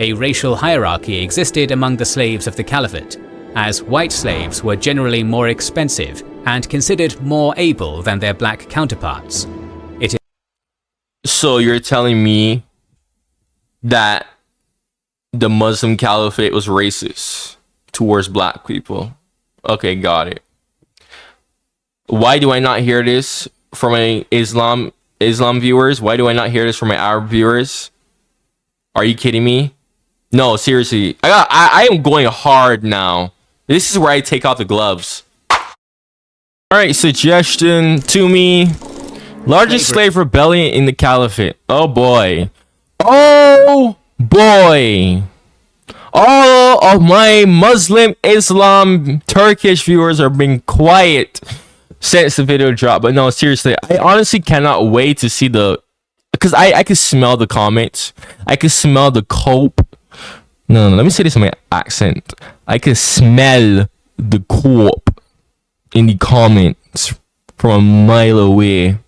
A racial hierarchy existed among the slaves of the Caliphate, as white slaves were generally more expensive and considered more able than their black counterparts. So you're telling me that the Muslim Caliphate was racist towards black people? Okay, got it. Why do I not hear this from my Islam viewers? Why do I not hear this from my Arab viewers? Are you kidding me? No, seriously. I am going hard now. This is where I take off the gloves. Alright, suggestion to me. Largest slave rebellion in the Caliphate. Oh boy. Oh boy. All of my Muslim, Islam, Turkish viewers are being quiet since the video dropped. But no, seriously, I honestly cannot wait to see the... Because I can smell the comments. I can smell the cope. No, let me say this in my accent. I can smell the cope in the comments from a mile away.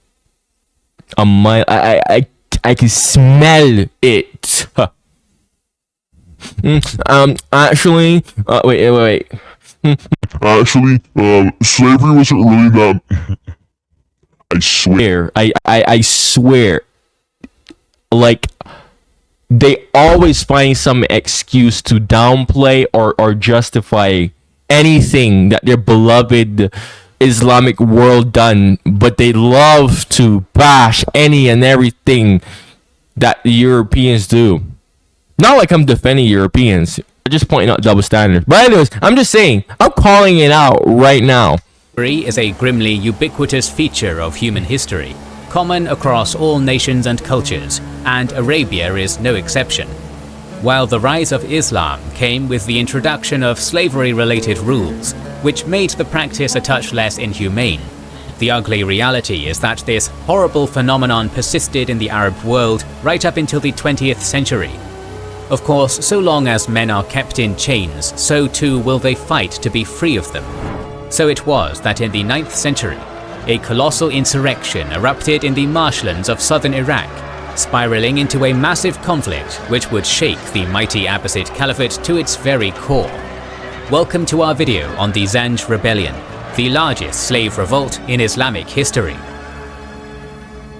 A mile. I can smell it. Actually, wait. Actually, slavery wasn't really that. I swear. I swear. Like, they always find some excuse to downplay or justify anything that their beloved Islamic world done, but they love to bash any and everything that the Europeans do. Not like I'm defending Europeans. I'm just pointing out double standards. But anyways, I'm just saying, I'm calling it out right now. Slavery is a grimly ubiquitous feature of human history, common across all nations and cultures, and Arabia is no exception. While the rise of Islam came with the introduction of slavery-related rules, which made the practice a touch less inhumane, the ugly reality is that this horrible phenomenon persisted in the Arab world right up until the 20th century. Of course, so long as men are kept in chains, so too will they fight to be free of them. So it was that in the 9th century, a colossal insurrection erupted in the marshlands of southern Iraq, spiraling into a massive conflict which would shake the mighty Abbasid Caliphate to its very core. Welcome to our video on the Zanj rebellion, the largest slave revolt in Islamic history.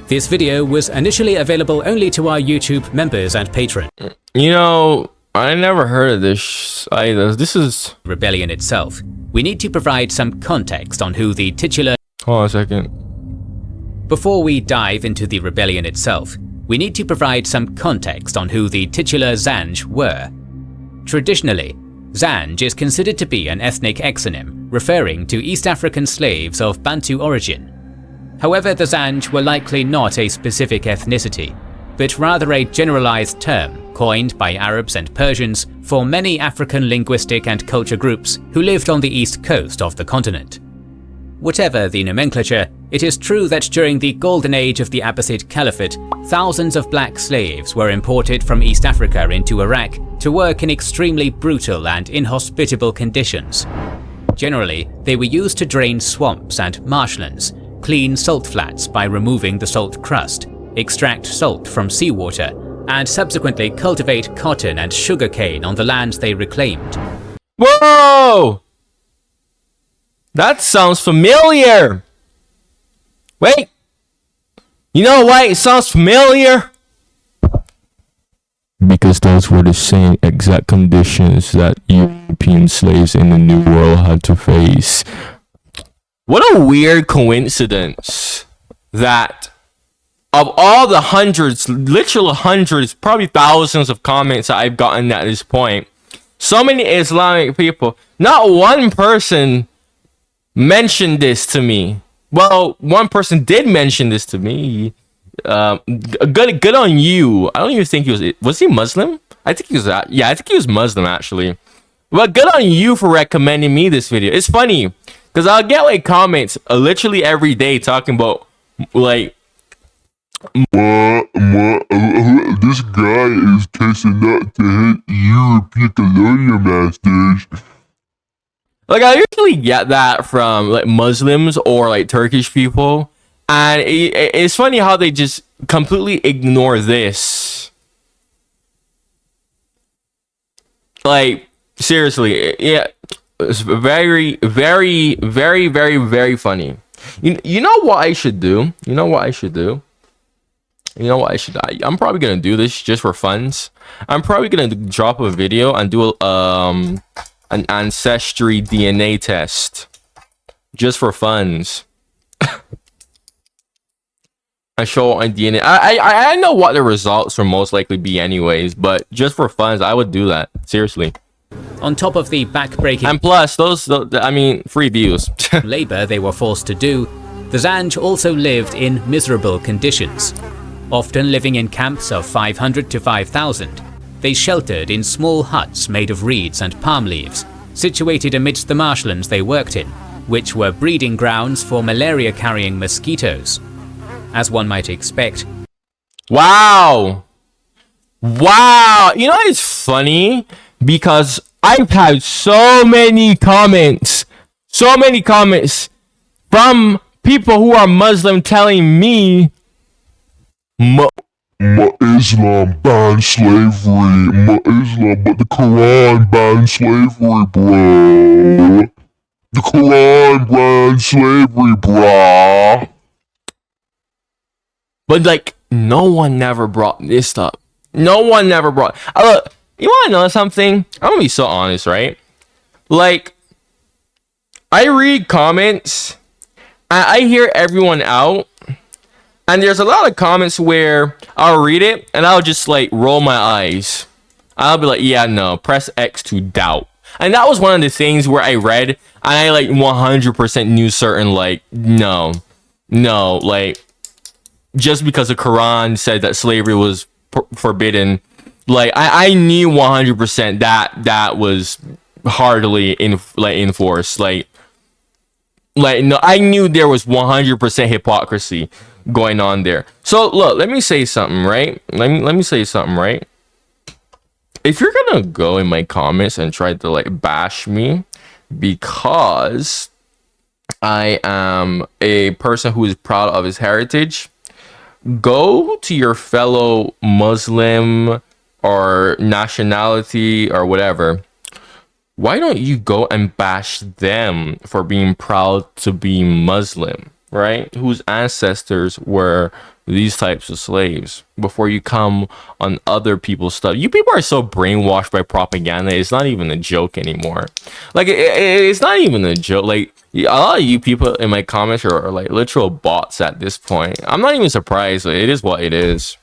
This video was initially available only to our YouTube members and patrons. You know, I never heard of this either. This is... rebellion itself. We need to provide some context on who the titular... Hold on a second. Before we dive into the rebellion itself, we need to provide some context on who the titular Zanj were. Traditionally, Zanj is considered to be an ethnic exonym referring to East African slaves of Bantu origin. However, the Zanj were likely not a specific ethnicity, but rather a generalized term coined by Arabs and Persians for many African linguistic and culture groups who lived on the east coast of the continent. Whatever the nomenclature, it is true that during the golden age of the Abbasid Caliphate, thousands of black slaves were imported from East Africa into Iraq to work in extremely brutal and inhospitable conditions. Generally, they were used to drain swamps and marshlands, clean salt flats by removing the salt crust, extract salt from seawater, and subsequently cultivate cotton and sugarcane on the lands they reclaimed. Whoa! That sounds familiar! Wait! You know why it sounds familiar? Because those were the same exact conditions that European slaves in the New World had to face. What a weird coincidence that of all the hundreds, literal hundreds, probably thousands of comments that I've gotten at this point, so many Islamic people, not one person mentioned this to me. Well, one person did mention this to me. Good on you. I don't even think he was he Muslim? I think he was that. Yeah, I think he was Muslim actually. But good on you for recommending me this video. It's funny because I'll get like comments literally every day talking about like this guy is tasting that to hit European colonial masters. Like, I usually get that from like Muslims or like Turkish people, and it's funny how they just completely ignore this. Like, seriously, yeah, it's very, very, very, very, very funny. You know what I should do? You know what I should do? You know what I should? I'm probably gonna do this just for funs. I'm probably gonna drop a video and do an ancestry DNA test just for funs. I show my DNA. I know what the results will most likely be anyways, but just for funs, I would do that. Seriously. On top of the backbreaking And plus, I mean, free views. labor they were forced to do, the Zanj also lived in miserable conditions. Often living in camps of 500 to 5,000, they sheltered in small huts made of reeds and palm leaves, situated amidst the marshlands they worked in, which were breeding grounds for malaria-carrying mosquitoes. As one might expect. Wow. Wow. You know, it's funny because I've had so many comments from people who are Muslim telling me Islam banned slavery. Islam, but the Quran banned slavery, bro. The Quran banned slavery, bro. but like no one never brought this up. No one never brought. Look, you want to know something? I'm gonna be so honest, right? Like, I read comments, and I hear everyone out, and there's a lot of comments where I'll read it and I'll just like roll my eyes. I'll be like, yeah, no, press X to doubt. And that was one of the things where I read and I like 100% knew certain like no, like just because the Quran said that slavery was forbidden, like I knew 100% that was hardly enforced. Like no, I knew there was 100% hypocrisy going on there. So look, let me say something, right? Let me say something, right? If you're gonna go in my comments and try to like bash me because I am a person who is proud of his heritage, go to your fellow Muslim or nationality or whatever. Why don't you go and bash them for being proud to be Muslim, right? Whose ancestors were these types of slaves before you come on other people's stuff. You people are so brainwashed by propaganda. It's not even a joke anymore. Like it's not even a joke. Like a lot of you people in my comments are like literal bots at this point. I'm not even surprised. It is what it is.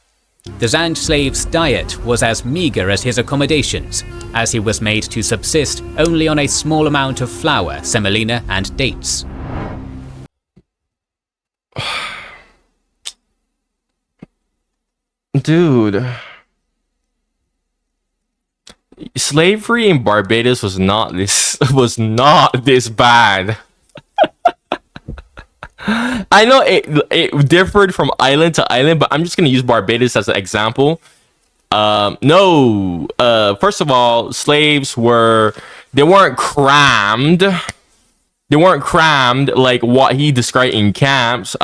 The Zanj slave's diet was as meagre as his accommodations, as he was made to subsist only on a small amount of flour, semolina, and dates. Dude, slavery in Barbados was not this bad. I know it differed from island to island, but I'm just gonna use Barbados as an example. No, first of all, slaves weren't crammed. They weren't crammed like what he described in camps.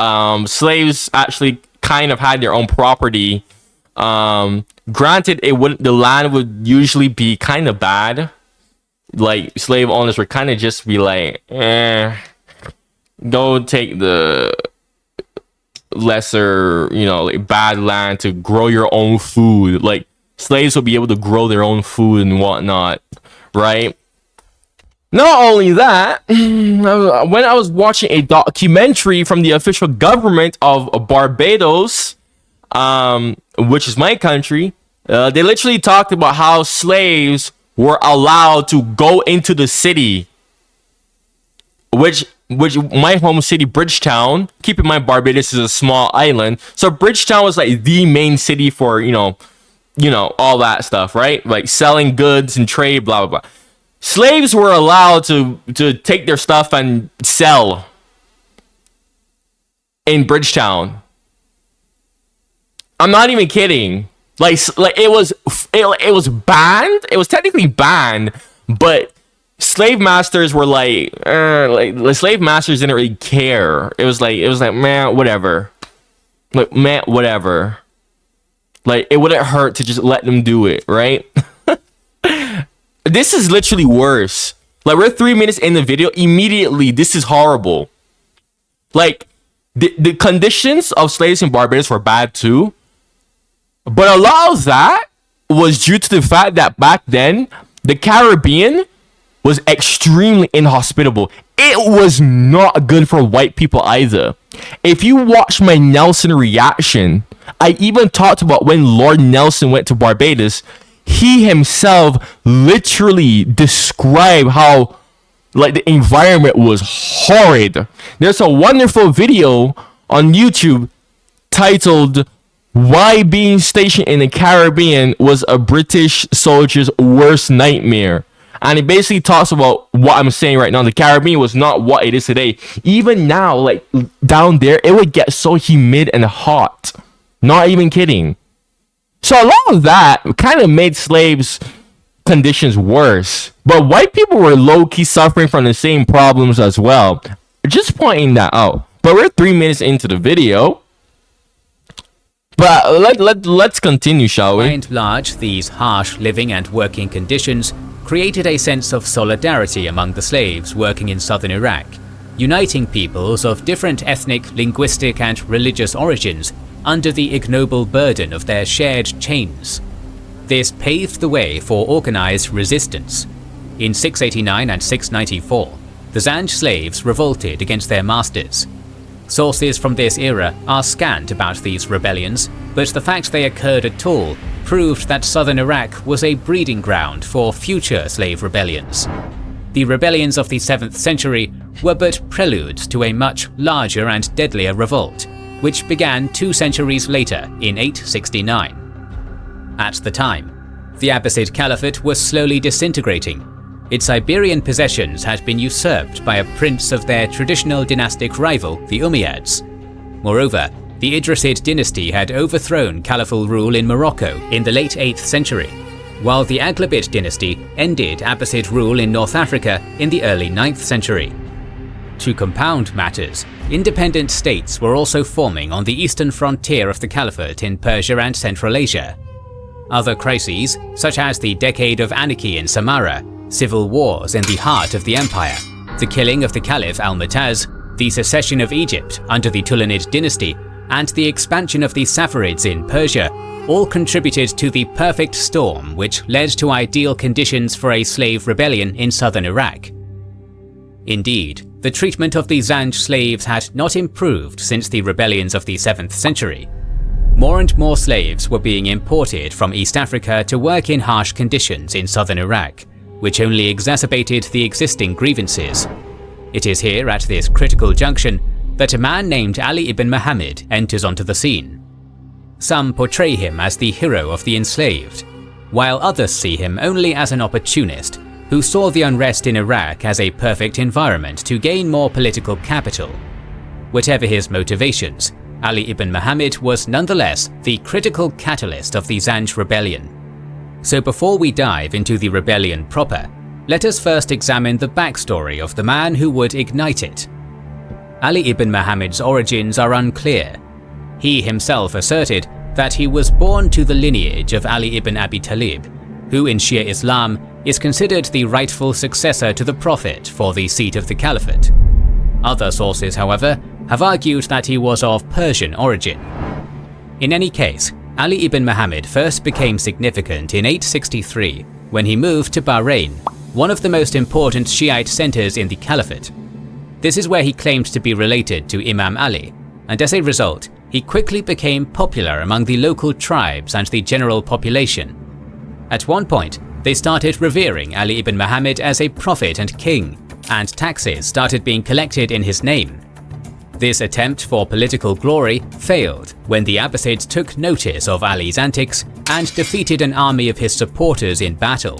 Slaves actually kind of had their own property. Granted, the land would usually be kind of bad. Like slave owners would kind of just be like, go take the lesser, like bad land to grow your own food. Like slaves will be able to grow their own food and whatnot, right? Not only that, when I was watching a documentary from the official government of Barbados, which is my country, they literally talked about how slaves were allowed to go into the city, which my home city, Bridgetown. Keep in mind, Barbados is a small island, so Bridgetown was like the main city for all that stuff, right? Like selling goods and trade, blah blah blah. Slaves were allowed to take their stuff and sell in Bridgetown. I'm not even kidding. Like it was banned. It was technically banned, but slave masters were like the slave masters didn't really care. It was like man, whatever. Like man, whatever. Like it wouldn't hurt to just let them do it, right? this is literally worse. Like, we're 3 minutes in the video. Immediately, this is horrible. Like, the conditions of slaves in Barbados were bad too. But a lot of that was due to the fact that back then, the Caribbean was extremely inhospitable. It was not good for white people either. If you watch my Nelson reaction, I even talked about when Lord Nelson went to Barbados. He himself literally described how, like, the environment was horrid. There's a wonderful video on YouTube titled "Why Being Stationed in the Caribbean Was a British Soldier's Worst Nightmare." And it basically talks about what I'm saying right now. The Caribbean was not what it is today. Even now, like, down there, it would get so humid and hot. Not even kidding. So a lot of that kind of made slaves' conditions worse. But white people were low-key suffering from the same problems as well. Just pointing that out. But we're 3 minutes into the video. But let's continue, shall we? By and large, these harsh living and working conditions created a sense of solidarity among the slaves working in southern Iraq, uniting peoples of different ethnic, linguistic, and religious origins under the ignoble burden of their shared chains. This paved the way for organized resistance. In 689 and 694, the Zanj slaves revolted against their masters. Sources from this era are scant about these rebellions, but the fact they occurred at all proved that southern Iraq was a breeding ground for future slave rebellions. The rebellions of the 7th century were but preludes to a much larger and deadlier revolt, which began 2 centuries later in 869. At the time, the Abbasid Caliphate was slowly disintegrating. Its Iberian possessions had been usurped by a prince of their traditional dynastic rival, the Umayyads. Moreover, the Idrisid dynasty had overthrown caliphal rule in Morocco in the late 8th century, while the Aghlabid dynasty ended Abbasid rule in North Africa in the early 9th century. To compound matters, independent states were also forming on the eastern frontier of the Caliphate in Persia and Central Asia. Other crises, such as the Decade of Anarchy in Samarra, civil wars in the heart of the empire, the killing of the Caliph al-Mu'taz, the secession of Egypt under the Tulunid dynasty, and the expansion of the Saffarids in Persia all contributed to the perfect storm which led to ideal conditions for a slave rebellion in southern Iraq. Indeed, the treatment of the Zanj slaves had not improved since the rebellions of the 7th century. More and more slaves were being imported from East Africa to work in harsh conditions in southern Iraq, which only exacerbated the existing grievances. It is here at this critical junction that a man named Ali ibn Muhammad enters onto the scene. Some portray him as the hero of the enslaved, while others see him only as an opportunist who saw the unrest in Iraq as a perfect environment to gain more political capital. Whatever his motivations, Ali ibn Muhammad was nonetheless the critical catalyst of the Zanj rebellion. So before we dive into the rebellion proper, let us first examine the backstory of the man who would ignite it. Ali ibn Muhammad's origins are unclear. He himself asserted that he was born to the lineage of Ali ibn Abi Talib, who in Shia Islam is considered the rightful successor to the Prophet for the seat of the Caliphate. Other sources, however, have argued that he was of Persian origin. In any case, Ali ibn Muhammad first became significant in 863 when he moved to Bahrain, one of the most important Shiite centers in the Caliphate. This is where he claimed to be related to Imam Ali, and as a result, he quickly became popular among the local tribes and the general population. At one point, they started revering Ali ibn Muhammad as a prophet and king, and taxes started being collected in his name. This attempt for political glory failed when the Abbasids took notice of Ali's antics and defeated an army of his supporters in battle.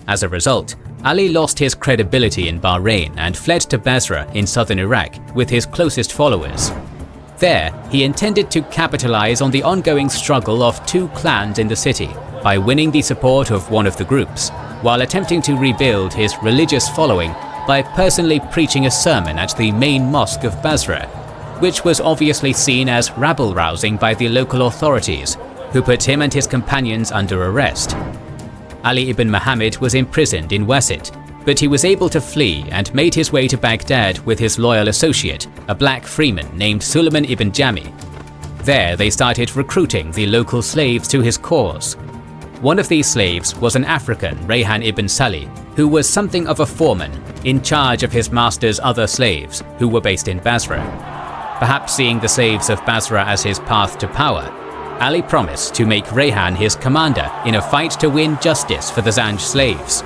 As a result, Ali lost his credibility in Bahrain and fled to Basra in southern Iraq with his closest followers. There, he intended to capitalize on the ongoing struggle of 2 clans in the city by winning the support of one of the groups, while attempting to rebuild his religious following by personally preaching a sermon at the main mosque of Basra, which was obviously seen as rabble-rousing by the local authorities, who put him and his companions under arrest. Ali ibn Muhammad was imprisoned in Wasit, but he was able to flee and made his way to Baghdad with his loyal associate, a black freeman named Suleiman ibn Jami. There they started recruiting the local slaves to his cause. One of these slaves was an African, Rayhan ibn Salih, who was something of a foreman, in charge of his master's other slaves, who were based in Basra. Perhaps seeing the slaves of Basra as his path to power, Ali promised to make Rayhan his commander in a fight to win justice for the Zanj slaves.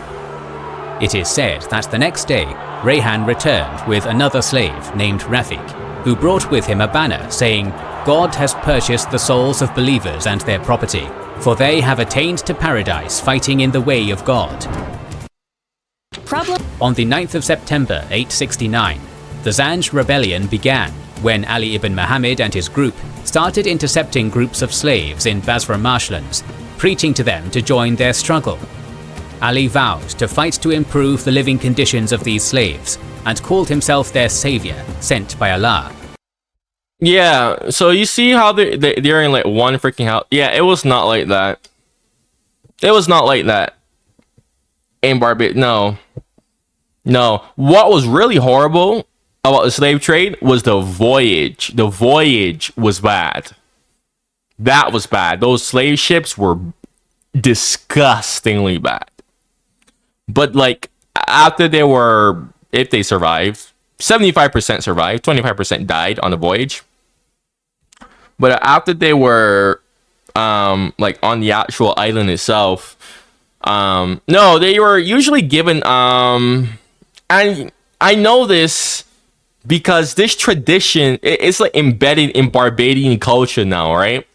It is said that the next day, Rayhan returned with another slave named Rafiq, who brought with him a banner saying, "God has purchased the souls of believers and their property, for they have attained to paradise fighting in the way of God." On the 9th of September 869, the Zanj rebellion began when Ali ibn Muhammad and his group started intercepting groups of slaves in Basra marshlands, preaching to them to join their struggle. Ali vowed to fight to improve the living conditions of these slaves and called himself their savior, sent by Allah. Yeah, so you see how they're in like one freaking house. Yeah, it was not like that. It was not like that in Barbados. No. What was really horrible about the slave trade was the voyage. The voyage was bad. That was bad. Those slave ships were disgustingly bad. But like after they were, if they survived, 75% survived, 25% died on the voyage. But after they were like on the actual island itself, no, they were usually given and I know this because this tradition it's like embedded in Barbadian culture now, right?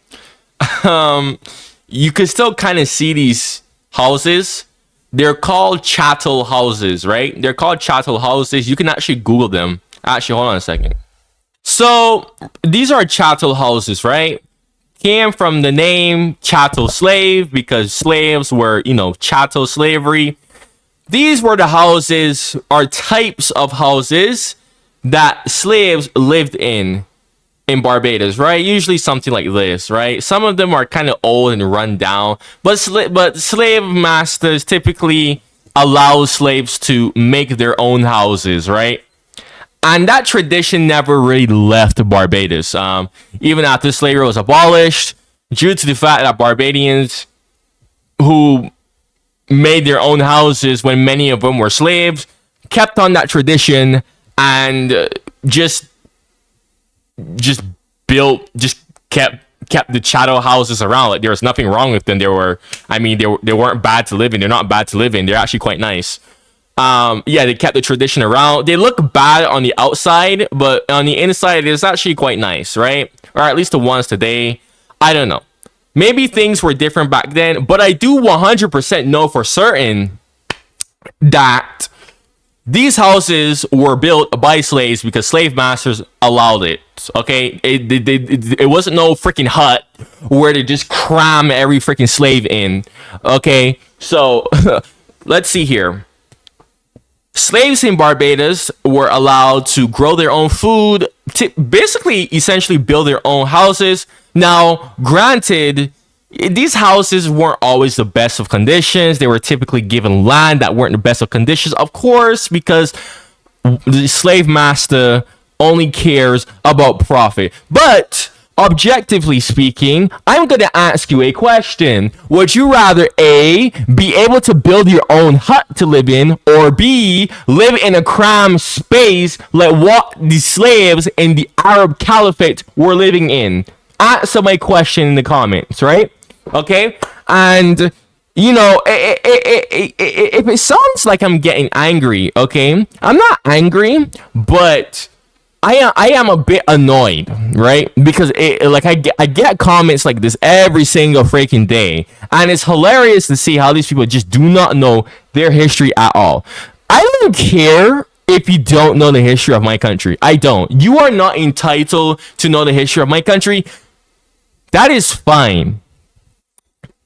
You can still kind of see these houses. They're called chattel houses, right? They're called chattel houses. You can actually Google them. Actually, hold on a second. So these are chattel houses, right? Came from the name chattel slave because slaves were, chattel slavery. These were the houses or types of houses that slaves lived in Barbados, right? Usually something like this, right? Some of them are kind of old and run down, but slave masters typically allow slaves to make their own houses, right? And that tradition never really left Barbados. Even after slavery was abolished, due to the fact that Barbadians who made their own houses when many of them were slaves kept on that tradition and just kept the chattel houses around. Like there was nothing wrong with them. They weren't bad to live in. They're not bad to live in. They're actually quite nice. They kept the tradition around. They look bad on the outside, but on the inside, it's actually quite nice, right? Or at least the ones today. I don't know. Maybe things were different back then, but I do 100% know for certain that these houses were built by slaves because slave masters allowed it. Okay, it wasn't no freaking hut where they just cram every freaking slave in. Okay, so let's see here. Slaves in Barbados were allowed to grow their own food, to basically, essentially build their own houses. Now, granted, these houses weren't always the best of conditions. They were typically given land that weren't the best of conditions, of course, because the slave master only cares about profit. But objectively speaking, I'm going to ask you a question. Would you rather A, be able to build your own hut to live in, or B, live in a cramped space like what the slaves in the Arab Caliphate were living in? Answer my question in the comments, right? Okay? And, if it sounds like I'm getting angry, okay? I'm not angry, but I am a bit annoyed, right? Because I get comments like this every single freaking day, and it's hilarious to see how these people just do not know their history at all. I don't care if you don't know the history of my country. I don't. You are not entitled to know the history of my country. That is fine.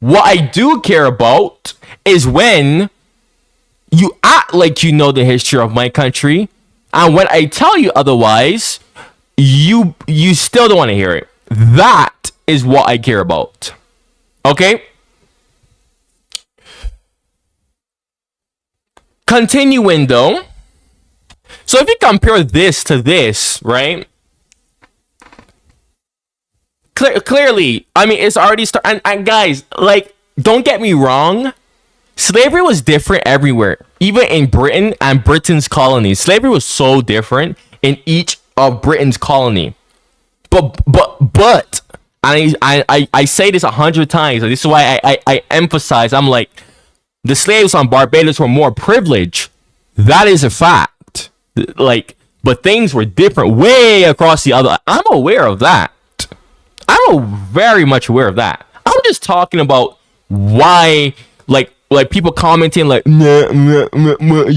What I do care about is when you act like you know the history of my country, and when I tell you otherwise, you still don't want to hear it. That is what I care about. Okay? Continuing though. So if you compare this to this, right? Clearly, I mean, it's already started. And guys, like, don't get me wrong. Slavery was different everywhere, even in Britain and Britain's colonies. Slavery was so different in each of Britain's colony. But, and I say this 100 times. This is why I emphasize. I'm like, the slaves on Barbados were more privileged. That is a fact. Like, but things were different way across the other. I'm aware of that. I'm very much aware of that. I'm just talking about why, like people commenting like, Europeans,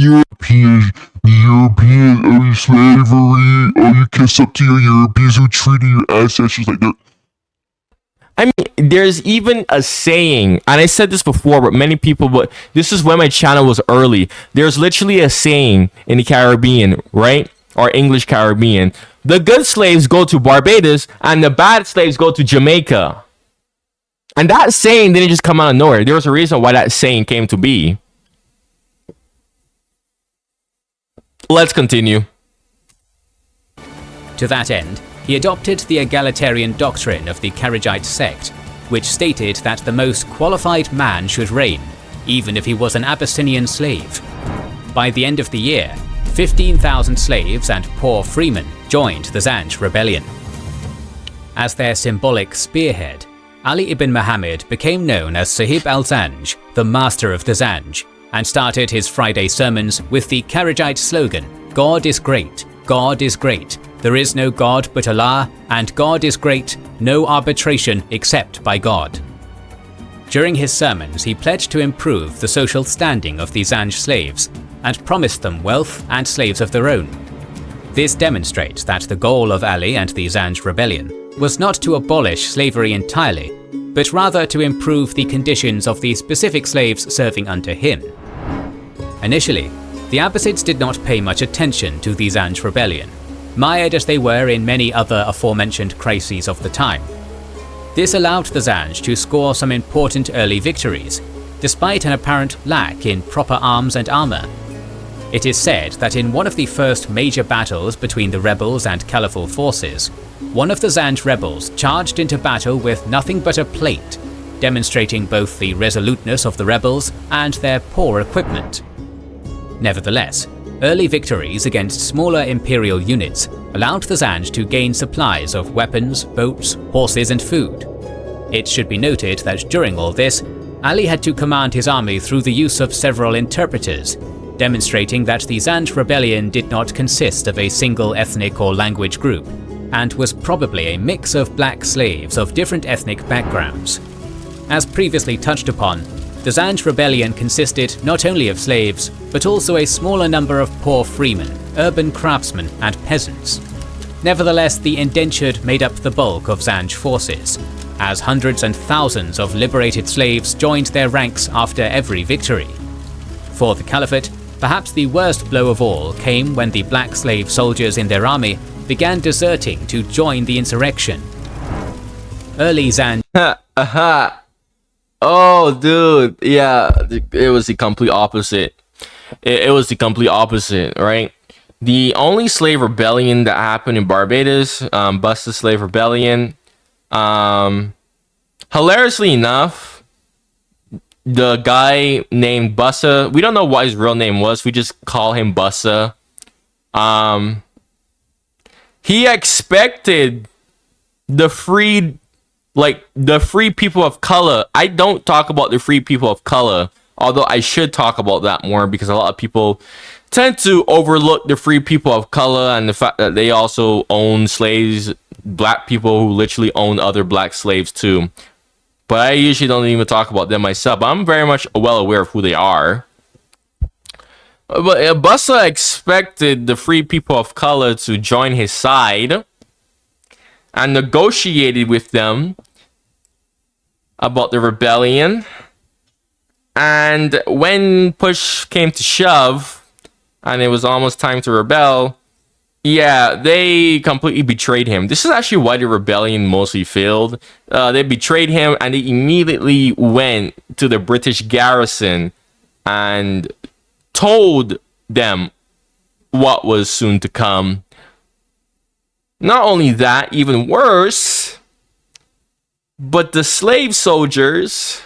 the Europeans, oh, slavery, oh, you kiss up to your Europeans who treated your ancestors like that. I mean, there's even a saying, and I said this before, but many people, but this is when my channel was early. There's literally a saying in the Caribbean, right? Or English Caribbean. The good slaves go to Barbados and the bad slaves go to Jamaica. And that saying didn't just come out of nowhere. There was a reason why that saying came to be. Let's continue. To that end, he adopted the egalitarian doctrine of the Kharijite sect, which stated that the most qualified man should reign, even if he was an Abyssinian slave. By the end of the year, 15,000 slaves and poor freemen joined the Zanj rebellion. As their symbolic spearhead, Ali ibn Muhammad became known as Sahib al-Zanj, the master of the Zanj, and started his Friday sermons with the Kharijite slogan, "God is great, God is great, there is no God but Allah, and God is great, no arbitration except by God." During his sermons, he pledged to improve the social standing of the Zanj slaves and promised them wealth and slaves of their own. This demonstrates that the goal of Ali and the Zanj rebellion was not to abolish slavery entirely, but rather to improve the conditions of the specific slaves serving under him. Initially, the Abbasids did not pay much attention to the Zanj rebellion, mired as they were in many other aforementioned crises of the time. This allowed the Zanj to score some important early victories, despite an apparent lack in proper arms and armor. It is said that in one of the first major battles between the rebels and Caliphate forces, one of the Zanj rebels charged into battle with nothing but a plate, demonstrating both the resoluteness of the rebels and their poor equipment. Nevertheless, early victories against smaller imperial units allowed the Zanj to gain supplies of weapons, boats, horses and food. It should be noted that during all this, Ali had to command his army through the use of several interpreters, demonstrating that the Zanj rebellion did not consist of a single ethnic or language group, and was probably a mix of black slaves of different ethnic backgrounds. As previously touched upon, the Zanj rebellion consisted not only of slaves, but also a smaller number of poor freemen, urban craftsmen, and peasants. Nevertheless, the indentured made up the bulk of Zanj forces, as hundreds and thousands of liberated slaves joined their ranks after every victory. For the Caliphate, perhaps the worst blow of all came when the black slave soldiers in their army began deserting to join the insurrection. Early Zanj Oh, dude. Yeah, it was the complete opposite. It was the complete opposite, right? The only slave rebellion that happened in Barbados, Busta Slave Rebellion. Hilariously enough, the guy named Busta, we don't know what his real name was. We just call him Busta. He expected the free people of color. I don't talk about the free people of color, although I should talk about that more because a lot of people tend to overlook the free people of color and the fact that they also own slaves, black people who literally own other black slaves too. But I usually don't even talk about them myself. I'm very much well aware of who they are. But Busta expected the free people of color to join his side and negotiated with them about the rebellion. And when push came to shove and it was almost time to rebel, yeah, they completely betrayed him. This is actually why the rebellion mostly failed. They betrayed him and they immediately went to the British garrison and told them what was soon to come. Not only that, even worse, but the slave soldiers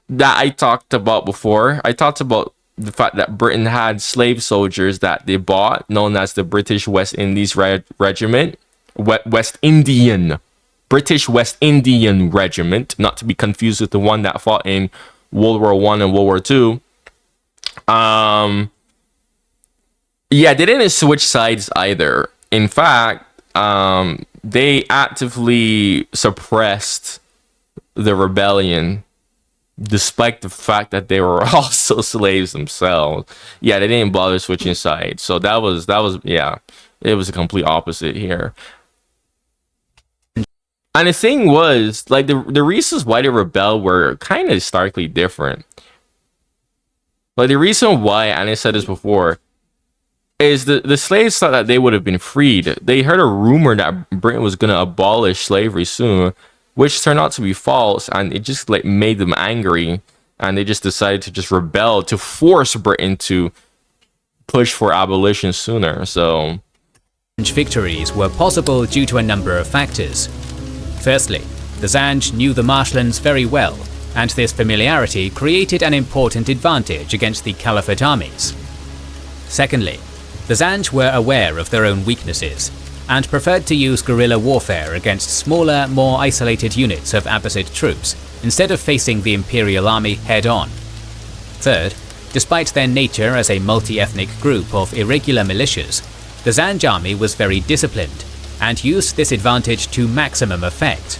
that I talked about before, I talked about the fact that Britain had slave soldiers that they bought, known as the British West Indies Regiment, British West Indian Regiment, not to be confused with the one that fought in World War One and World War Two. Yeah, they didn't switch sides either. In fact, they actively suppressed the rebellion, despite the fact that they were also slaves themselves. Yeah, they didn't bother switching sides. So that was yeah, it was a complete opposite here. And the thing was, like, the reasons why they rebelled were kind of starkly different. Like, the reason why, and I said this before, is the slaves thought that they would have been freed. They heard a rumor that Britain was going to abolish slavery soon, which turned out to be false, and it just like made them angry, and they just decided to just rebel to force Britain to push for abolition sooner. So victories were possible due to a number of factors. Firstly, the Zanj knew the marshlands very well, and this familiarity created an important advantage against the Caliphate armies. Secondly, the Zanj were aware of their own weaknesses, and preferred to use guerrilla warfare against smaller, more isolated units of Abbasid troops, instead of facing the Imperial army head-on. Third, despite their nature as a multi-ethnic group of irregular militias, the Zanj army was very disciplined, and used this advantage to maximum effect.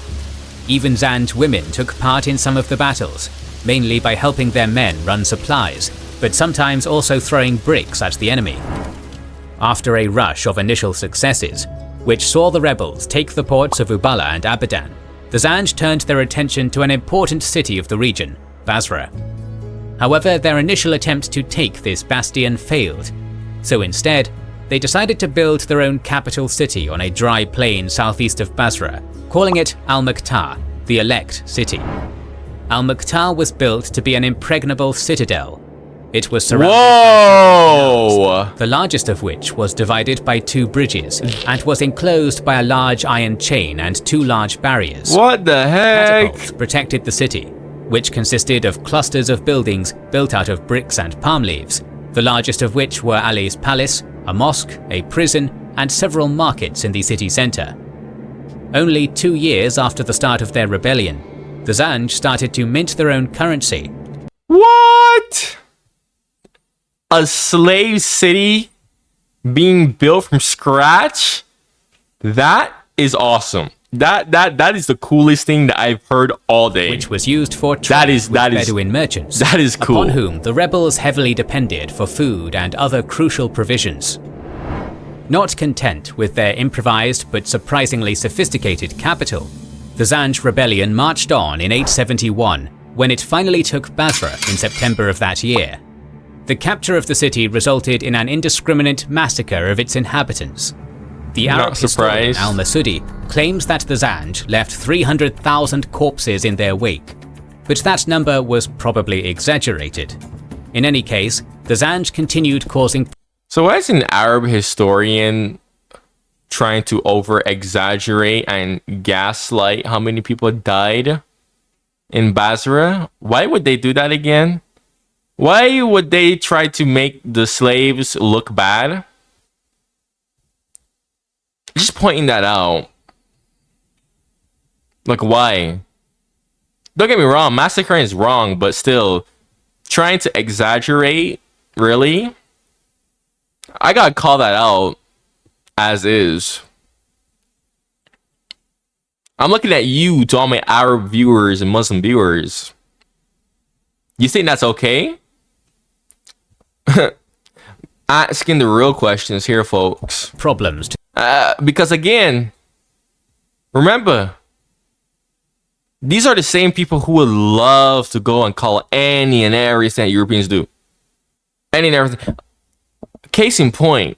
Even Zanj women took part in some of the battles, mainly by helping their men run supplies, but sometimes also throwing bricks at the enemy. After a rush of initial successes, which saw the rebels take the ports of Uballa and Abadan, the Zanj turned their attention to an important city of the region, Basra. However, their initial attempt to take this bastion failed, so instead, they decided to build their own capital city on a dry plain southeast of Basra, calling it Al-Muqta, the Elect City. Al-Muqta was built to be an impregnable citadel. It was surrounded by several, the largest of which was divided by 2 bridges, and was enclosed by a large iron chain and 2 large barriers. what the heck? Catapults protected the city, which consisted of clusters of buildings built out of bricks and palm leaves, the largest of which were Ali's palace, a mosque, a prison, and several markets in the city centre. Only 2 years after the start of their rebellion, the Zanj started to mint their own currency. What? A slave city being built from scratch? That is awesome. That is the coolest thing that I've heard all day. Which was used for trade with Bedouin merchants. That is cool. Upon whom the rebels heavily depended for food and other crucial provisions. Not content with their improvised but surprisingly sophisticated capital, the Zanj rebellion marched on in 871, when it finally took Basra in September of that year. The capture of the city resulted in an indiscriminate massacre of its inhabitants. The Arab historian Al-Masudi claims that the Zanj left 300,000 corpses in their wake, but that number was probably exaggerated. In any case, the Zanj continued causing... So why is an Arab historian trying to over-exaggerate and gaslight how many people died in Basra? Why would they do that again? Why would they try to make the slaves look bad? Just pointing that out. Like, why? Don't get me wrong, massacring is wrong, but still, trying to exaggerate, really? I gotta call that out as is. I'm looking at you, to all my Arab viewers and Muslim viewers. You think that's okay? Asking the real questions here, folks. Problems. Because again, remember, these are the same people who would love to go and call any and everything that Europeans do. Any and everything. Case in point,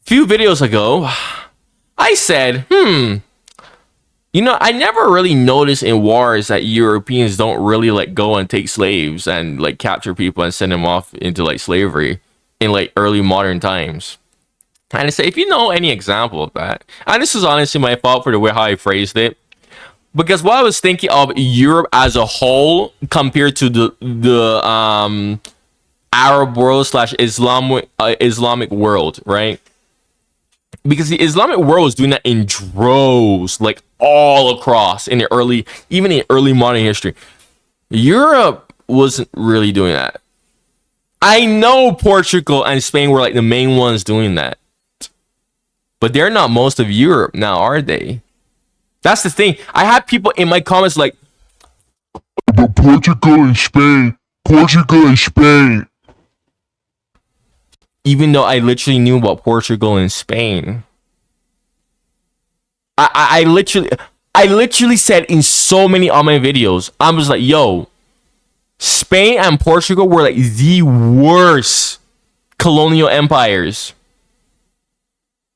few videos ago, I said, You know, I never really noticed in wars that Europeans don't really like go and take slaves and like capture people and send them off into like slavery in like early modern times. And I say, if you know any example of that, and this is honestly my fault for the way how I phrased it, because what I was thinking of Europe as a whole compared to the Arab world slash Islamic world, right? Because the Islamic world was doing that in droves, like all across in the early, even in early modern history. Europe wasn't really doing that. I know Portugal and Spain were like the main ones doing that, but they're not most of Europe now, are they? That's the thing. I had people in my comments like, but Portugal and Spain. even though I literally knew about Portugal and Spain. I literally said in so many of my videos, I was like, yo, Spain and Portugal were like the worst colonial empires.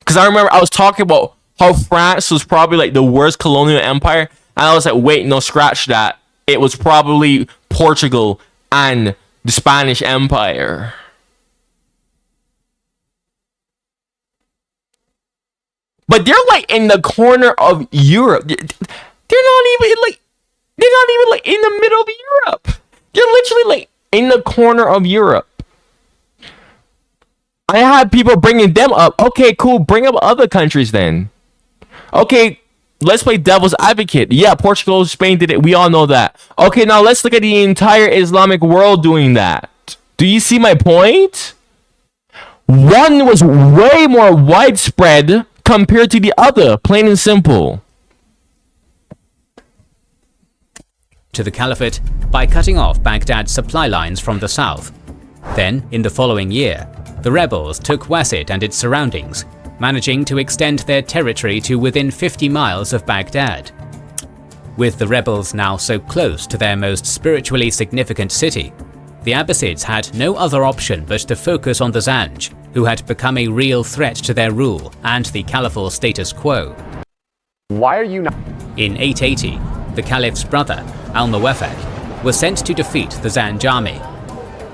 Because I remember I was talking about how France was probably like the worst colonial empire. And I was like, wait, no, scratch that. It was probably Portugal and the Spanish Empire. But they're like in the corner of Europe. They're not even like in the middle of Europe. They're literally like in the corner of Europe. I had people bringing them up. Okay, cool. Bring up other countries then. Okay, let's play devil's advocate. Yeah, Portugal, Spain did it. We all know that. Okay, now let's look at the entire Islamic world doing that. Do you see my point? One was way more widespread compared to the other, plain and simple. To the Caliphate by cutting off Baghdad's supply lines from the south. Then, in the following year, the rebels took Wasit and its surroundings, managing to extend their territory to within 50 miles of Baghdad. With the rebels now so close to their most spiritually significant city, the Abbasids had no other option but to focus on the Zanj, who had become a real threat to their rule and the caliphal status quo. Why are you not? In 880, the Caliph's brother, Al-Muwaffaq, was sent to defeat the Zanj army.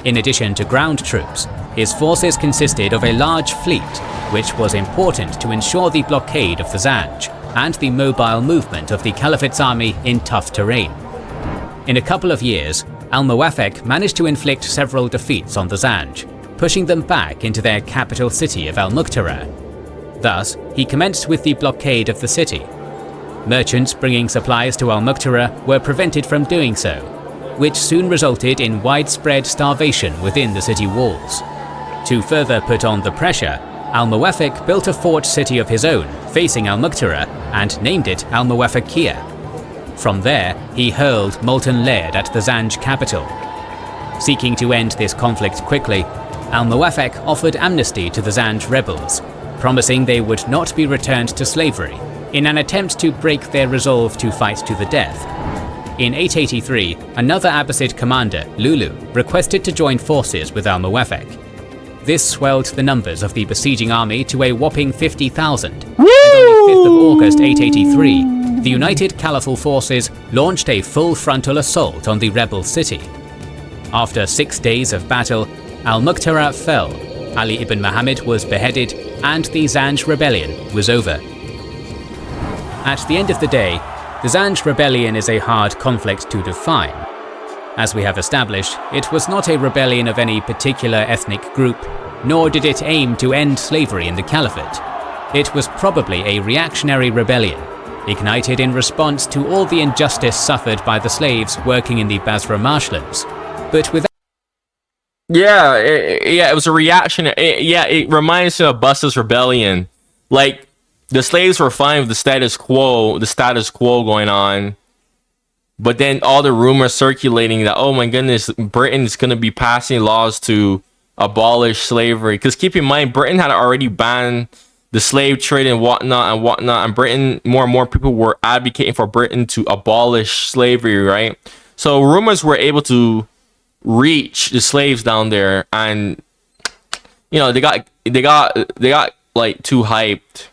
In addition to ground troops, his forces consisted of a large fleet, which was important to ensure the blockade of the Zanj and the mobile movement of the Caliphate's army in tough terrain. In a couple of years, Al-Muwaffaq managed to inflict several defeats on the Zanj, pushing them back into their capital city of Al-Muqtara. Thus, he commenced with the blockade of the city. Merchants bringing supplies to Al-Muqtara were prevented from doing so, which soon resulted in widespread starvation within the city walls. To further put on the pressure, Al-Muwaffaq built a fort city of his own facing Al-Muqtara and named it Al-Muwaffaqiyya. From there, he hurled molten lead at the Zanj capital. Seeking to end this conflict quickly, Al-Muwaffaq offered amnesty to the Zanj rebels, promising they would not be returned to slavery, in an attempt to break their resolve to fight to the death. In 883, another Abbasid commander, Lulu, requested to join forces with Al-Muwaffaq. This swelled the numbers of the besieging army to a whopping 50,000, and on the 5th of August 883, the united Caliphal forces launched a full frontal assault on the rebel city. After 6 days of battle, Al-Muqtara fell, Ali ibn Muhammad was beheaded, and the Zanj rebellion was over. At the end of the day, the Zanj rebellion is a hard conflict to define. As we have established, it was not a rebellion of any particular ethnic group, nor did it aim to end slavery in the Caliphate. It was probably a reactionary rebellion, ignited in response to all the injustice suffered by the slaves working in the Basra marshlands, but without it was a reaction. It reminds me of Buster's Rebellion. Like, the slaves were fine with the status quo going on. But then all the rumors circulating that, oh my goodness, Britain is going to be passing laws to abolish slavery. Because keep in mind, Britain had already banned the slave trade and whatnot. And Britain, more and more people were advocating for Britain to abolish slavery, right? So rumors were able to reach the slaves down there, and you know they got like too hyped.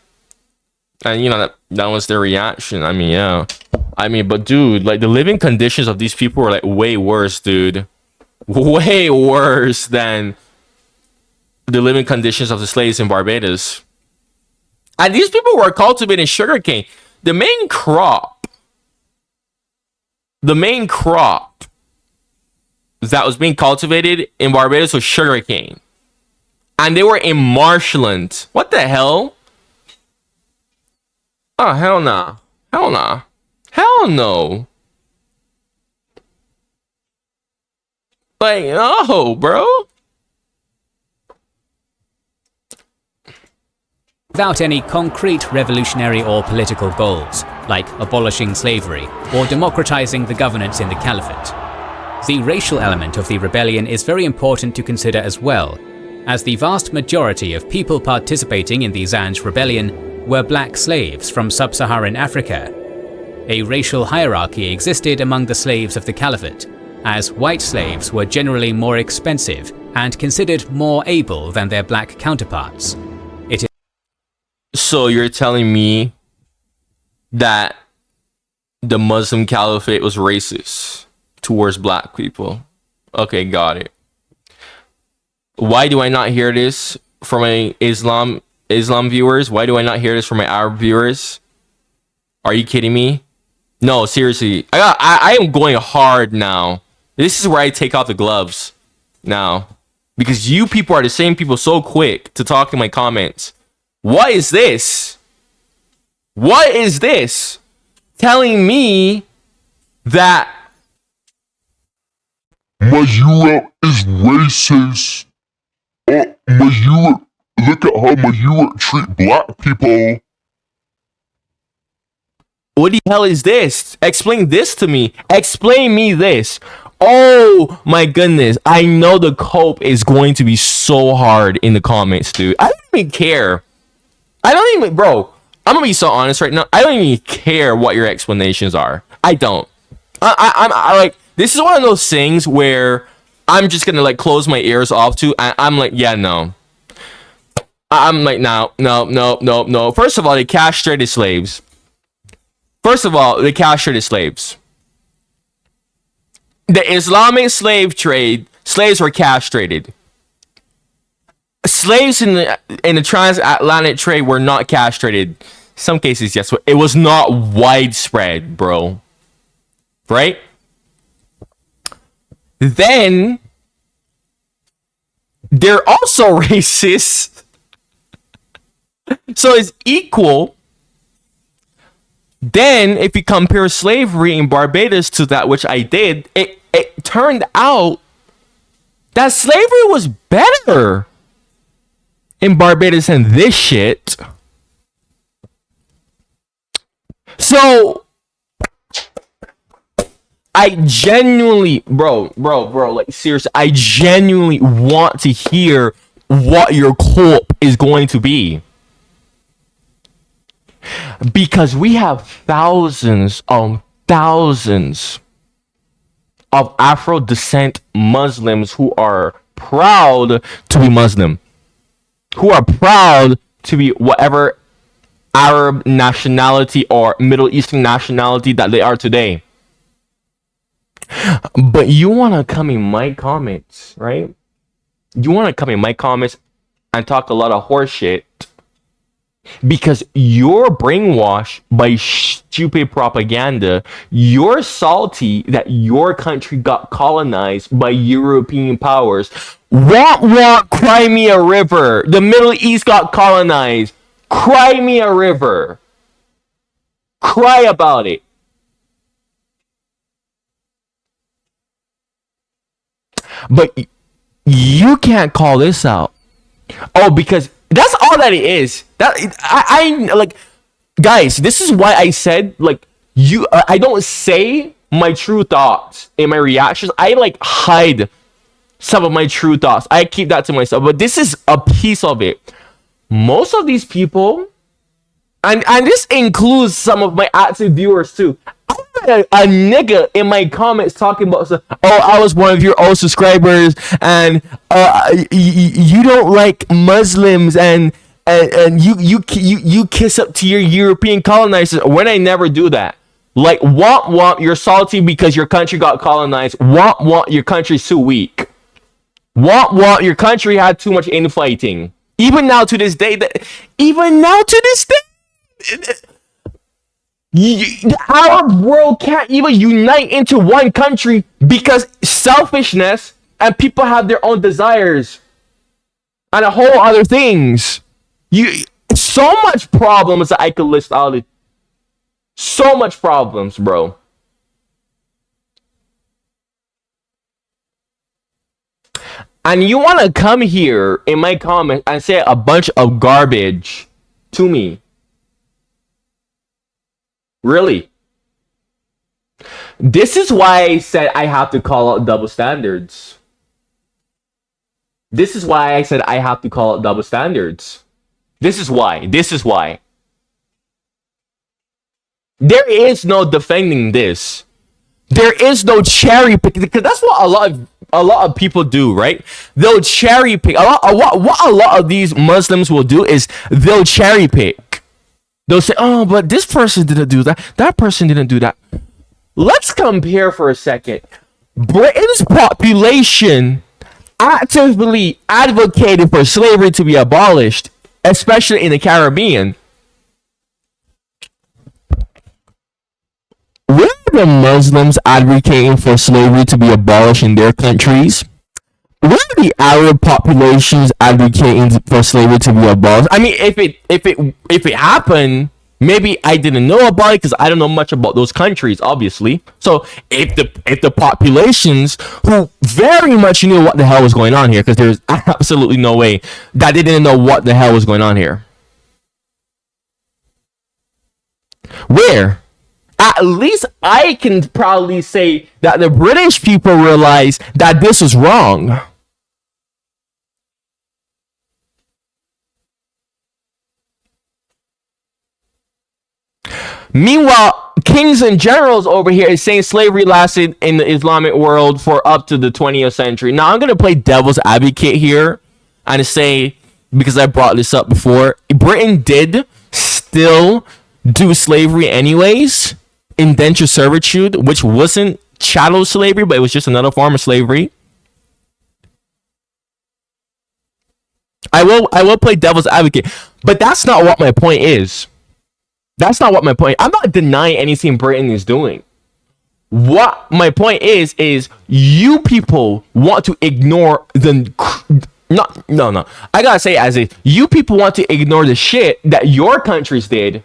And that was their reaction. I mean, yeah. I mean, but dude, like the living conditions of these people were like way worse, dude. Way worse than the living conditions of the slaves in Barbados. And these people were cultivating sugarcane. The main crop that was being cultivated in Barbados was sugarcane. And they were in marshland. What the hell? Oh, hell nah. Hell nah. Hell no. Like, no, bro. Without any concrete revolutionary or political goals, like abolishing slavery or democratizing the governance in the Caliphate. The racial element of the rebellion is very important to consider as well, as the vast majority of people participating in the Zanj rebellion were black slaves from sub-Saharan Africa. A racial hierarchy existed among the slaves of the Caliphate, as white slaves were generally more expensive and considered more able than their black counterparts. So you're telling me that the Muslim Caliphate was racist towards black people? Okay, got it. Why do I not hear this from my Islam viewers? Why do I not hear this from my Arab viewers? Are you kidding me? No, seriously. I am going hard now. This is where I take off the gloves now. Because you people are the same people so quick to talk in my comments. What is this? What is this? Telling me that Europe is racist. Europe, look at how Europe treat black people. what the hell is this? Explain this to me. Explain me this. Oh my goodness. I know the cope is going to be so hard in the comments, dude. I don't even care. Bro, I'm gonna be so honest right now. I don't even care what your explanations are. I don't. I like, this is one of those things where I'm just gonna like close my ears off to. I'm like, yeah, no. I'm like, no. First of all, they castrated slaves. The Islamic slave trade, slaves were castrated. Slaves in the transatlantic trade were not castrated. Some cases, yes, but it was not widespread, bro. Right? Then they're also racist. So it's equal. Then, if you compare slavery in Barbados to that which I did, it turned out that slavery was better in Barbados than this shit. So I genuinely, bro, like seriously, I genuinely want to hear what your culp is going to be. Because we have thousands of Afro descent Muslims who are proud to be Muslim, who are proud to be whatever Arab nationality or Middle Eastern nationality that they are today. But you want to come in my comments, right? You want to come in my comments and talk a lot of horse shit because you're brainwashed by stupid propaganda. You're salty that your country got colonized by European powers. Want Crimea River. The Middle East got colonized. Crimea River. Cry about it. But you can't call this out. Oh, because that's all that it is. That I like, guys. This is why I said like you. I don't say my true thoughts in my reactions. I like hide some of my true thoughts. I keep that to myself. But this is a piece of it. Most of these people, and this includes some of my active viewers too. I had a nigga in my comments talking about, oh, I was one of your old subscribers, and you don't like Muslims, and and you kiss up to your European colonizers when I never do that. Like, womp, you're salty because your country got colonized. Womp, your country's too weak. Womp, your country had too much infighting. Even now to this day, the Arab world can't even unite into one country because selfishness and people have their own desires and a whole other things. So much problems that I could list out. So much problems, bro. And you want to come here in my comment and say a bunch of garbage to me? Really? This is why I said I have to call out double standards. This is why I said I have to call out double standards. This is why. There is no defending this. There is no cherry picking, because that's what a lot of people do, right? They'll cherry pick. What a lot of these Muslims will do is they'll cherry pick. They'll say, "Oh, but this person didn't do that. That person didn't do that." Let's compare for a second. Britain's population actively advocated for slavery to be abolished, especially in the Caribbean. Were the Muslims advocating for slavery to be abolished in their countries? Were the Arab populations advocating for slavery to be abolished? I mean, if it happened, maybe I didn't know about it because I don't know much about those countries, obviously. So if the populations who very much knew what the hell was going on here, because there's absolutely no way that they didn't know what the hell was going on here. Where? At least I can proudly say that the British people realized that this was wrong. Meanwhile, kings and generals over here is saying slavery lasted in the Islamic world for up to the 20th century. Now, I'm going to play devil's advocate here and say, because I brought this up before, Britain did still do slavery anyways. Indentured servitude, which wasn't chattel slavery, but it was just another form of slavery. I will play devil's advocate, but that's not what my point is. That's not what my point. I'm not denying anything Britain is doing. What my point is you people want to ignore the no. I gotta say as if you people want to ignore the shit that your countries did.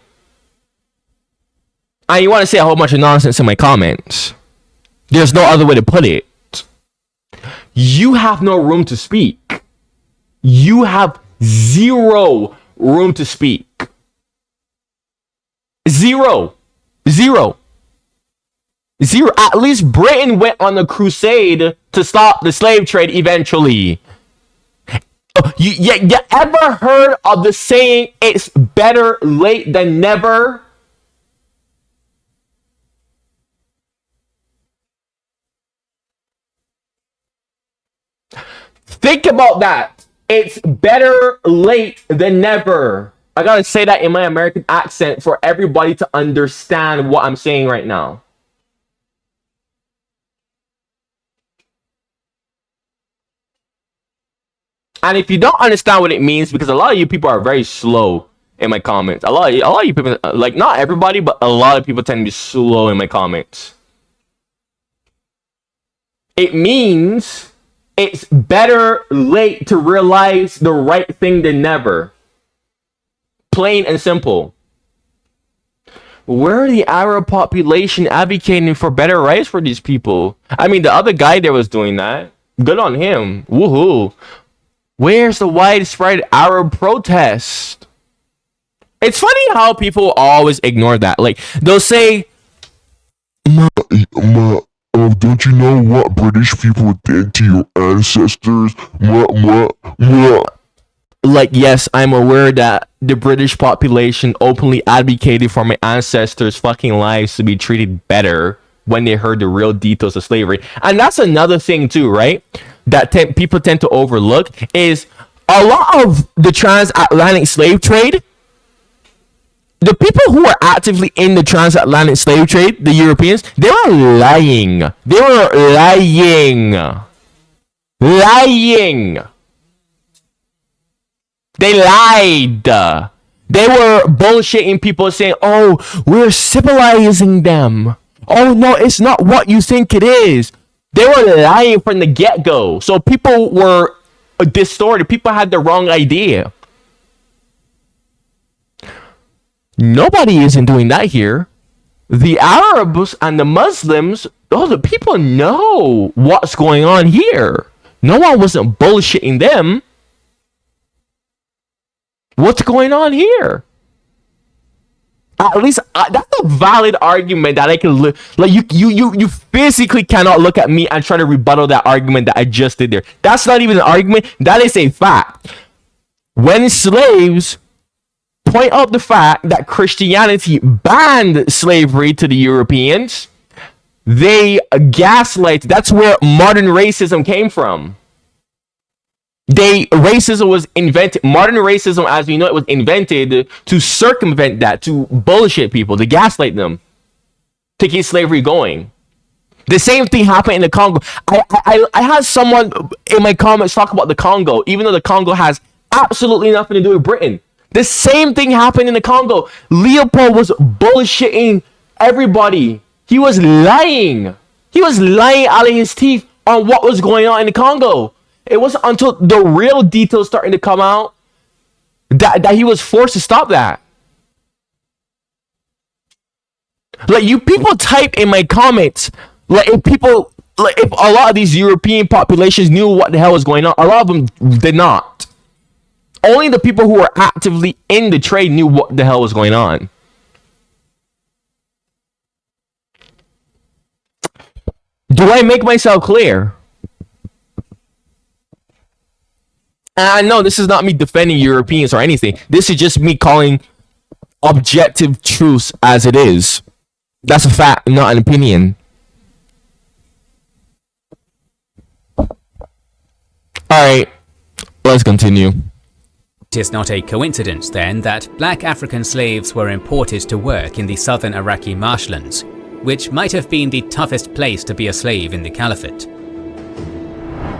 And you want to say a whole bunch of nonsense in my comments. There's no other way to put it. You have no room to speak. You have zero room to speak. Zero. At least Britain went on a crusade to stop the slave trade eventually. You ever heard of the saying, "It's better late than never"? Think about that. It's better late than never. I gotta say that in my American accent for everybody to understand what I'm saying right now. And if you don't understand what it means, because a lot of you people are very slow in my comments. A lot of you people, like, not everybody, but a lot of people tend to be slow in my comments. It means it's better late to realize the right thing than never. Plain and simple. Where are the Arab population advocating for better rights for these people? I mean, the other guy there was doing that. Good on him. Woohoo. Where's the widespread Arab protest? It's funny how people always ignore that. Like, they'll say, don't you know what British people did to your ancestors? Like, yes, I'm aware that the British population openly advocated for my ancestors' fucking lives to be treated better when they heard the real details of slavery. And that's another thing too, right? That people tend to overlook is, a lot of the transatlantic slave trade, the people who were actively in the transatlantic slave trade, the Europeans, they were lying. They were lying. Lying. They lied. They were bullshitting people saying, oh, we're civilizing them. Oh, no, it's not what you think it is. They were lying from the get-go. So people were distorted. People had the wrong idea. Nobody isn't doing that here. The Arabs and the Muslims, the people know what's going on here. No one wasn't bullshitting them. What's going on here? At least that's a valid argument that I can like. You physically cannot look at me and try to rebuttal that argument that I just did there. That's not even an argument. That is a fact. When slaves point out the fact that Christianity banned slavery to the Europeans, they gaslight. That's where modern racism came from. Racism was invented. Modern racism, as we know it, was invented to circumvent that, to bullshit people, to gaslight them, to keep slavery going. The same thing happened in the Congo. I had someone in my comments talk about the Congo, even though the Congo has absolutely nothing to do with Britain. The same thing happened in the Congo. Leopold was bullshitting everybody. He was lying. He was lying out of his teeth on what was going on in the Congo. It wasn't until the real details starting to come out that he was forced to stop that. Like, you people type in my comments, like, if a lot of these European populations knew what the hell was going on, a lot of them did not. Only the people who were actively in the trade knew what the hell was going on. Do I make myself clear? And no, this is not me defending Europeans or anything. This is just me calling objective truths as it is. That's a fact, not an opinion. Alright, let's continue. It is not a coincidence then that black African slaves were imported to work in the southern Iraqi marshlands, which might have been the toughest place to be a slave in the Caliphate.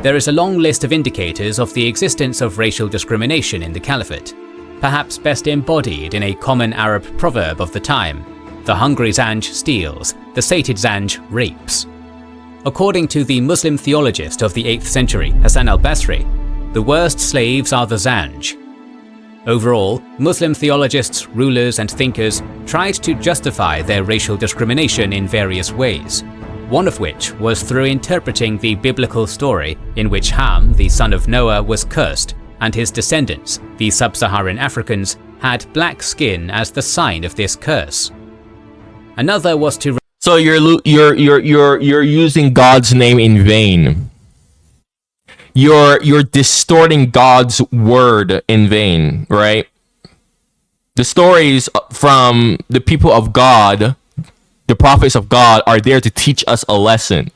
There is a long list of indicators of the existence of racial discrimination in the Caliphate, perhaps best embodied in a common Arab proverb of the time: the hungry Zanj steals, the sated Zanj rapes. According to the Muslim theologist of the 8th century, Hassan al-Basri, the worst slaves are the Zanj. Overall, Muslim theologists, rulers and thinkers tried to justify their racial discrimination in various ways, one of which was through interpreting the biblical story in which Ham, the son of Noah, was cursed, and his descendants, the sub-Saharan Africans, had black skin as the sign of this curse. Another was to... So you're using God's name in vain. You're distorting God's word in vain, right? The stories from the people of God, the prophets of God, are there to teach us a lesson.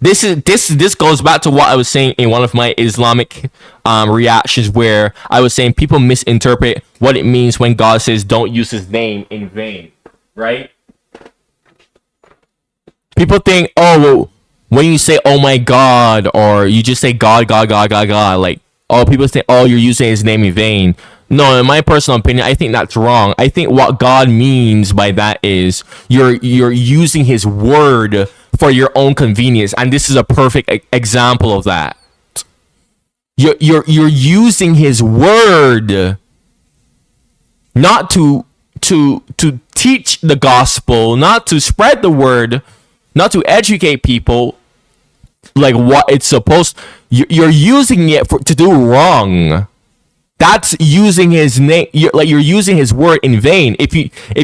This goes back to what I was saying in one of my Islamic reactions, where I was saying people misinterpret what it means when God says don't use his name in vain, right? People think, oh, well, when you say oh my God, or you just say God, like, oh, people think, oh, you're using his name in vain. No, in my personal opinion, I think that's wrong. I think what God means by that is you're using his word for your own convenience, and this is a perfect example of that. You're using his word not to teach the gospel, not to spread the word, not to educate people like what it's supposed. You're using it to do wrong. That's using his name. You're using his word in vain. If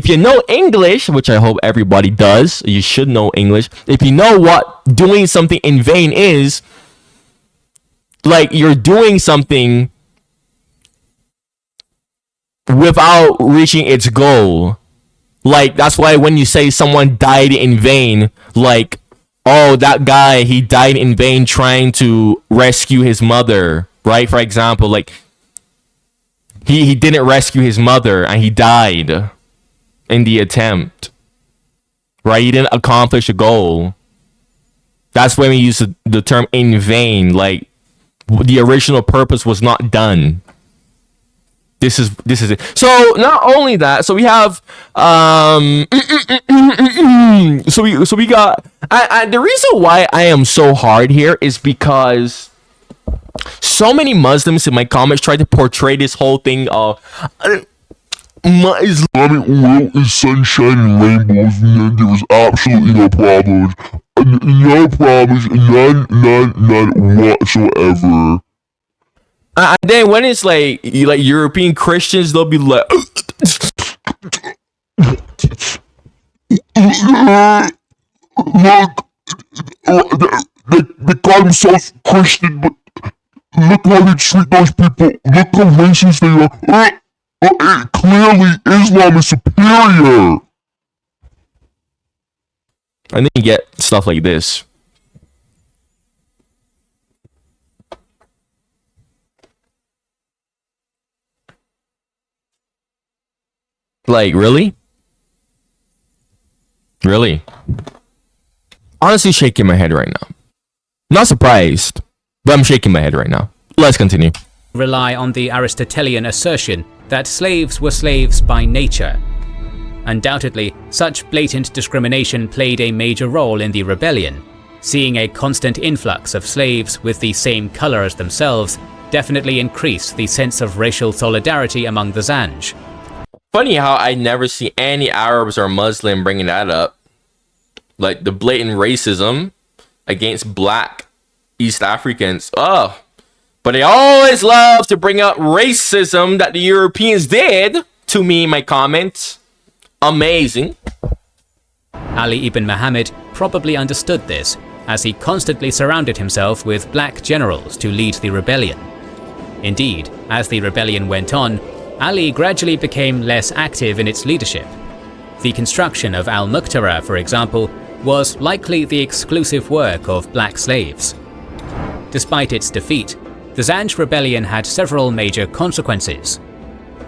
you know English, which I hope everybody does, you should know English. If you know what doing something in vain is, like, you're doing something without reaching its goal. Like, that's why when you say someone died in vain, like, oh, that guy, he died in vain trying to rescue his mother. right? For example, like he didn't rescue his mother and he died in the attempt, right? He didn't accomplish a goal. That's when we use the term in vain, like the original purpose was not done. This is it. So not only that, so we have so we got the reason why I am so hard here is because so many Muslims in my comments try to portray this whole thing of Islamic world is sunshine and rainbows, and there was absolutely no problems. No problems, none whatsoever. and then when it's like European Christians, they'll be like, Look, they call themselves Christian, but look how they treat those people. Look how racist they are. Clearly, Islam is superior. and then you get stuff like this. Like, really? Really? Honestly, shaking my head right now. Not surprised, but I'm shaking my head right now. Let's continue. Rely on the Aristotelian assertion that slaves were slaves by nature. Undoubtedly, such blatant discrimination played a major role in the rebellion. Seeing a constant influx of slaves with the same color as themselves definitely increased the sense of racial solidarity among the Zanj. Funny how I never see any Arabs or Muslim bringing that up. Like the blatant racism against black East Africans. Oh, but they always love to bring up racism that the Europeans did to me in my comments. Amazing. Ali ibn Muhammad probably understood this, as he constantly surrounded himself with black generals to lead the rebellion. Indeed, as the rebellion went on, Ali gradually became less active in its leadership. The construction of Al-Muqtara, for example, was likely the exclusive work of black slaves. Despite its defeat, the Zanj rebellion had several major consequences.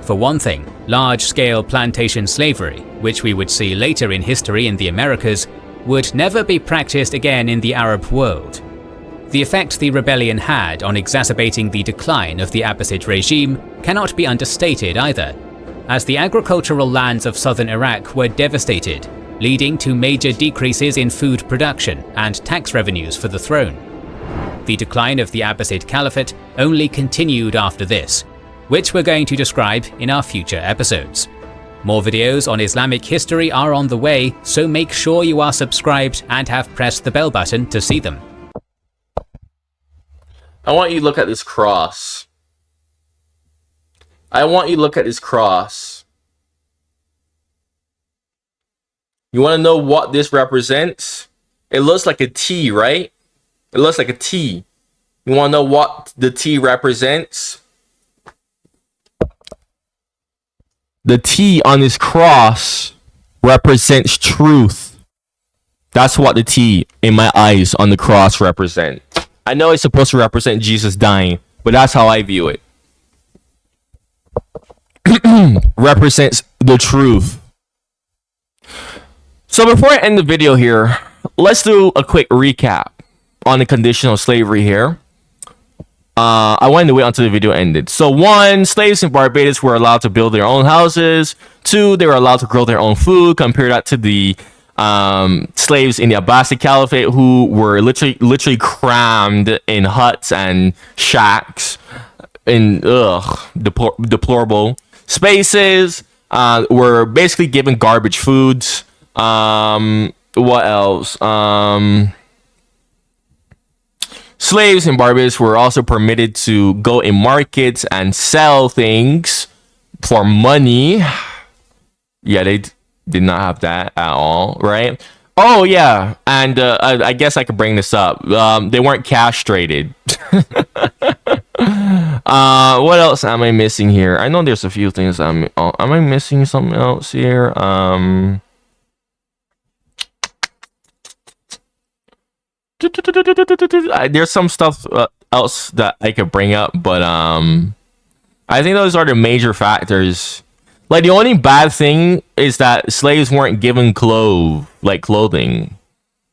For one thing, large-scale plantation slavery, which we would see later in history in the Americas, would never be practiced again in the Arab world. The effect the rebellion had on exacerbating the decline of the Abbasid regime cannot be understated either, as the agricultural lands of southern Iraq were devastated, leading to major decreases in food production and tax revenues for the throne. The decline of the Abbasid Caliphate only continued after this, which we're going to describe in our future episodes. More videos on Islamic history are on the way, so make sure you are subscribed and have pressed the bell button to see them. I want you to look at this cross. I want you to look at this cross. You want to know what this represents? It looks like a T, right? It looks like a T. You want to know what the T represents? The T on this cross represents truth. That's what the T in my eyes on the cross represents. I know it's supposed to represent Jesus dying, but that's how I view it. Represents the truth. So before I end the video here, let's do a quick recap on the condition of slavery here. I wanted to wait until the video ended. So 1, slaves in Barbados were allowed to build their own houses. 2, they were allowed to grow their own food. Compare that to the slaves in the Abbasid Caliphate, who were literally crammed in huts and shacks in deplorable spaces. Were basically given garbage foods. What else? Slaves in Barbados were also permitted to go in markets and sell things for money. Yeah, they did not have that at all, right? Oh, yeah. And I guess I could bring this up. They weren't castrated. What else am I missing here? I know there's a few things. Am I missing something else here? There's some stuff else that I could bring up, but I think those are the major factors. Like the only bad thing is that slaves weren't given clothing.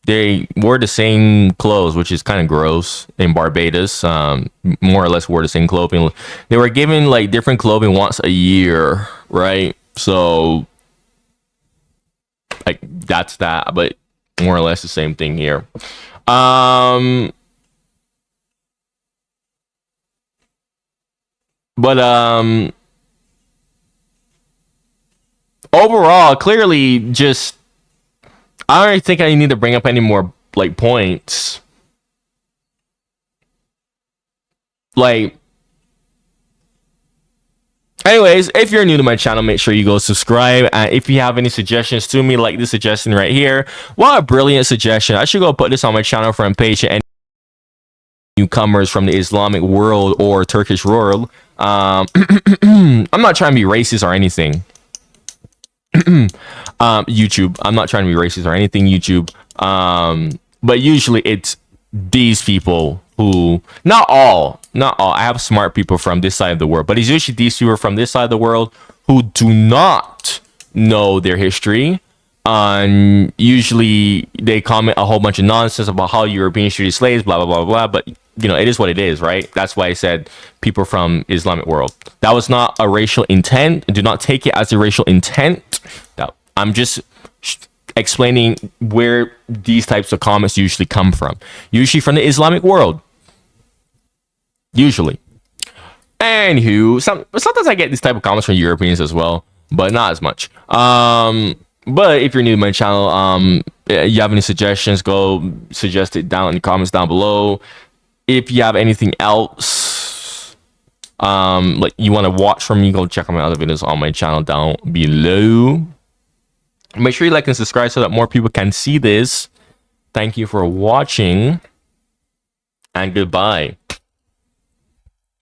They wore the same clothes, which is kind of gross in Barbados. More or less wore the same clothing. They were given like different clothing once a year, right? So like that's that, but more or less the same thing here. But overall, clearly, just I don't really think I need to bring up any more like points. Like, anyways, if you're new to my channel, make sure you go subscribe. And if you have any suggestions to me, like this suggestion right here, what a brilliant suggestion! I should go put this on my channel front page. And newcomers from the Islamic world or Turkish world. I'm not trying to be racist or anything. YouTube. I'm not trying to be racist or anything, YouTube. But usually it's these people who, not all. I have smart people from this side of the world, but it's usually these people from this side of the world who do not know their history. And usually they comment a whole bunch of nonsense about how Europeans treated slaves, blah, blah, blah, blah. But, you know, it is what it is, right? That's why I said people from Islamic world. That was not a racial intent. Do not take it as a racial intent. I'm just explaining where these types of comments usually come from. Usually from the Islamic world. Usually. Anywho, sometimes I get these type of comments from Europeans as well, but not as much. But if you're new to my channel, you have any suggestions, go suggest it down in the comments down below. If you have anything else like you want to watch from me, go check out my other videos on my channel down below. Make sure you like and subscribe so that more people can see this. Thank you for watching, and goodbye.